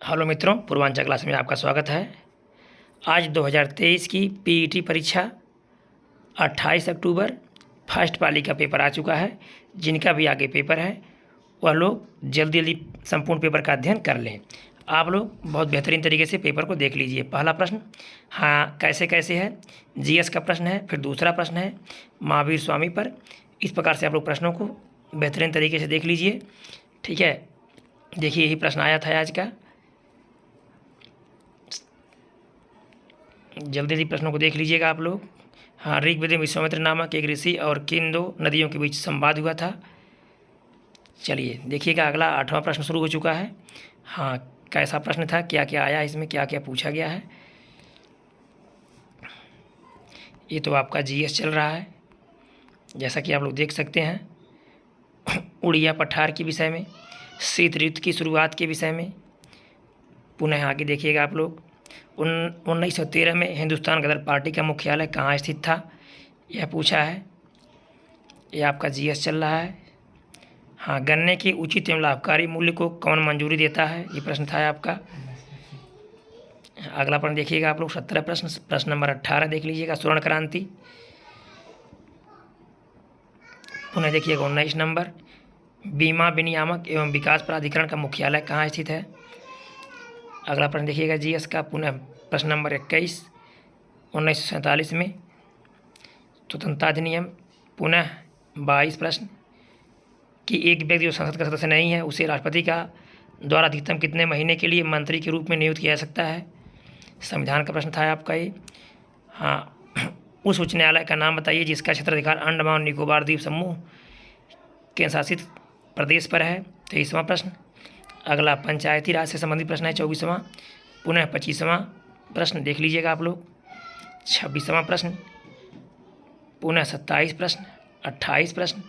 Hello मित्रों, Purvanchal class में आपका स्वागत है। आज 2023 की पीईटी परीक्षा 28 अक्टूबर फर्स्ट पाली का पेपर आ चुका है। जिनका भी आगे पेपर है वह लोग जल्दी जल्दी संपूर्ण पेपर का अध्ययन कर लें। आप लोग बहुत बेहतरीन तरीके से पेपर को देख लीजिए। पहला प्रश्न कैसे कैसे है, जीएस का प्रश्न है। फिर दूसरा प्रश्न है महावीर स्वामी पर। इस प्रकार से आप लोग प्रश्नों को बेहतरीन तरीके से देख लीजिए। ठीक है, देखिए यही प्रश्न आया था आज का। जल्दी जल्दी प्रश्नों को देख लीजिएगा आप लोग। ऋग्वेद में विश्वामित्र नामक एक ऋषि और किन दो नदियों के बीच संवाद हुआ था। चलिए देखिएगा, अगला 8वां प्रश्न शुरू हो चुका है। कैसा प्रश्न था, क्या क्या आया इसमें, क्या क्या पूछा गया है। ये तो आपका जीएस चल रहा है, जैसा कि आप लोग देख सकते हैं। उड़िया पठार के विषय में, शीत ऋतु की शुरुआत के विषय में। पुनः आगे देखिएगा आप लोग, 1913 में हिंदुस्तान गदर पार्टी का मुख्यालय कहाँ स्थित था, यह पूछा है। यह आपका जीएस चल रहा है। गन्ने के उचित एवं लाभकारी मूल्य को कौन मंजूरी देता है, ये प्रश्न था आपका। अगला प्रश्न देखिएगा आप लोग, 17 प्रश्न नंबर 18 देख लीजिएगा, स्वर्ण क्रांति। पुनः देखिएगा 19 नंबर, बीमा विनियामक एवं विकास प्राधिकरण का मुख्यालय कहाँ स्थित है। अगला प्रश्न देखिएगा जीएस का, पुनः प्रश्न नंबर 21, 1947 में स्वतंत्रता अधिनियम। पुनः 22 प्रश्न कि एक व्यक्ति जो संसद का सदस्य नहीं है उसे राष्ट्रपति का द्वारा अधिकतम कितने महीने के लिए मंत्री के रूप में नियुक्त किया जा सकता है। संविधान का प्रश्न था आपका ये। उस उच्च न्यायालय का नाम बताइए जिसका क्षेत्राधिकार अंडमान और निकोबार द्वीप समूह केंद्र शासित प्रदेश पर है। 23वां प्रश्न। अगला पंचायती राज से संबंधित प्रश्न है 24वां। पुनः 25वां प्रश्न देख लीजिएगा आप लोग। 26वां प्रश्न, पुनः 27 प्रश्न, 28 प्रश्न।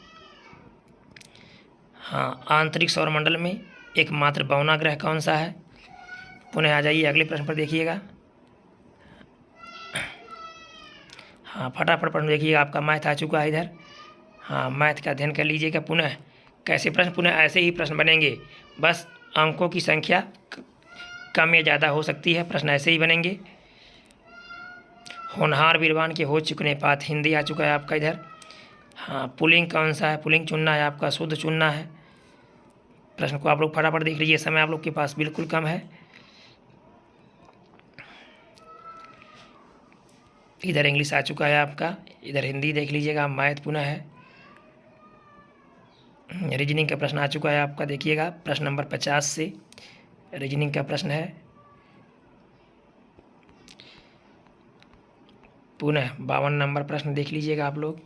आंतरिक सौरमंडल में एकमात्र बौना ग्रह कौन सा है। पुनः आ जाइए अगले प्रश्न पर देखिएगा। फटाफट प्रश्न देखिएगा, आपका मैथ आ चुका है इधर। मैथ का अध्ययन कर लीजिएगा। पुनः कैसे प्रश्न, पुनः ऐसे ही प्रश्न बनेंगे, बस अंकों की संख्या कम या ज़्यादा हो सकती है, प्रश्न ऐसे ही बनेंगे। होनहार वीरवान के हो चुकने पात, हिंदी आ चुका है आपका इधर। पुलिंग कौन सा है, पुलिंग चुनना है आपका, शुद्ध चुनना है। प्रश्न को आप लोग फटाफट देख लीजिए, समय आप लोग के पास बिल्कुल कम है। इधर इंग्लिश आ चुका है आपका, इधर हिंदी देख लीजिएगा। मैथ पुनः है। रीजनिंग का प्रश्न आ चुका है आपका, देखिएगा प्रश्न नंबर 50 से रीजनिंग का प्रश्न है। पुनः 52 नंबर प्रश्न देख लीजिएगा आप लोग।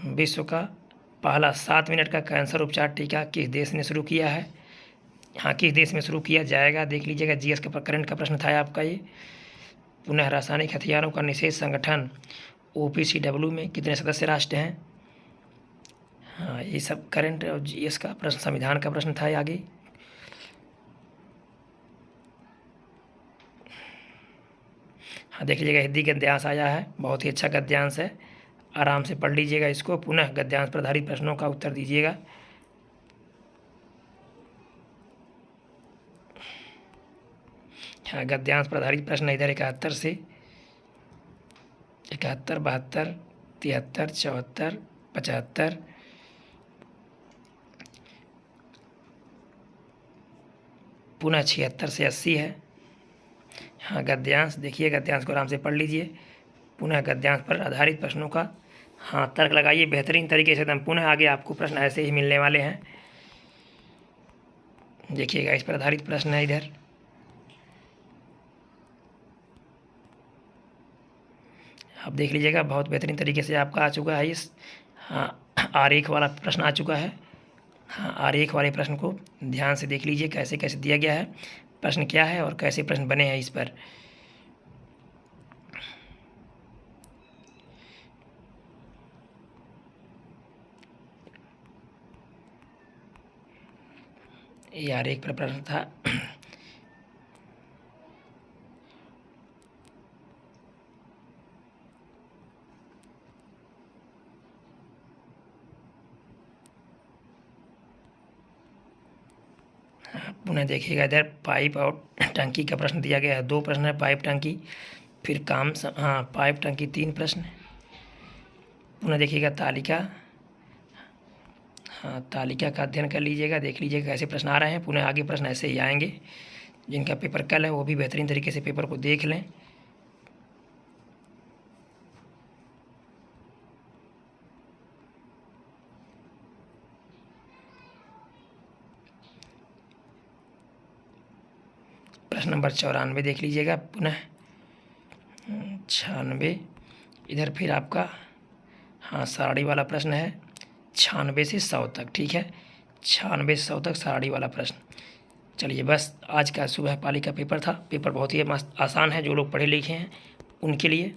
विश्व का पहला 7 मिनट का कैंसर उपचार टीका किस देश ने शुरू किया है। किस देश में शुरू किया जाएगा देख लीजिएगा। जीएस का करंट का प्रश्न था आपका ये। पुनः रासायनिक हथियारों का निषेध संगठन OPCW में कितने सदस्य राष्ट्र हैं। ये सब करंट और जीएस का प्रश्न, संविधान का प्रश्न था आगे। देख लीजिएगा, हिंदी गद्यांश आया है, बहुत ही अच्छा गद्यांश है, आराम से पढ़ लीजिएगा इसको। पुनः गद्यांश पर आधारित प्रश्नों का उत्तर दीजिएगा। गद्यांश पर आधारित प्रश्न इधर 71 से 71, 72, 73, 74, 75, पुनः 76 से 80 है। गद्यांश देखिए, गद्यांश को आराम से पढ़ लीजिए। पुनः गद्यांश पर आधारित प्रश्नों का तर्क लगाइए बेहतरीन तरीके से एकदम। पुनः आगे आपको प्रश्न ऐसे ही मिलने वाले हैं, देखिएगा इस पर आधारित प्रश्न है इधर। आप देख लीजिएगा, बहुत बेहतरीन तरीके से आपका आ चुका है इस आरेख वाला प्रश्न आ चुका है। आरेख वाले प्रश्न को ध्यान से देख लीजिए, कैसे कैसे दिया गया है, प्रश्न क्या है और कैसे प्रश्न बने हैं इस पर। ये आरेख पर प्रश्न था। पुनः देखिएगा इधर पाइप और टंकी का प्रश्न दिया गया है, 2 प्रश्न है पाइप टंकी, फिर पाइप टंकी 3 प्रश्न। पुनः देखिएगा तालिका, तालिका का अध्ययन कर लीजिएगा, देख लीजिएगा कैसे प्रश्न आ रहे हैं। पुनः आगे प्रश्न ऐसे ही आएंगे। जिनका पेपर कल है वो भी बेहतरीन तरीके से पेपर को देख लें। प्रश्न नंबर 94 देख लीजिएगा, पुनः 96 इधर फिर आपका सारणी वाला प्रश्न है 96 से 100 तक, ठीक है, 96 से 100 तक सारणी वाला प्रश्न। चलिए बस आज का सुबह पाली का पेपर था। पेपर बहुत ही मस्त आसान है, जो लोग पढ़े लिखे हैं उनके लिए।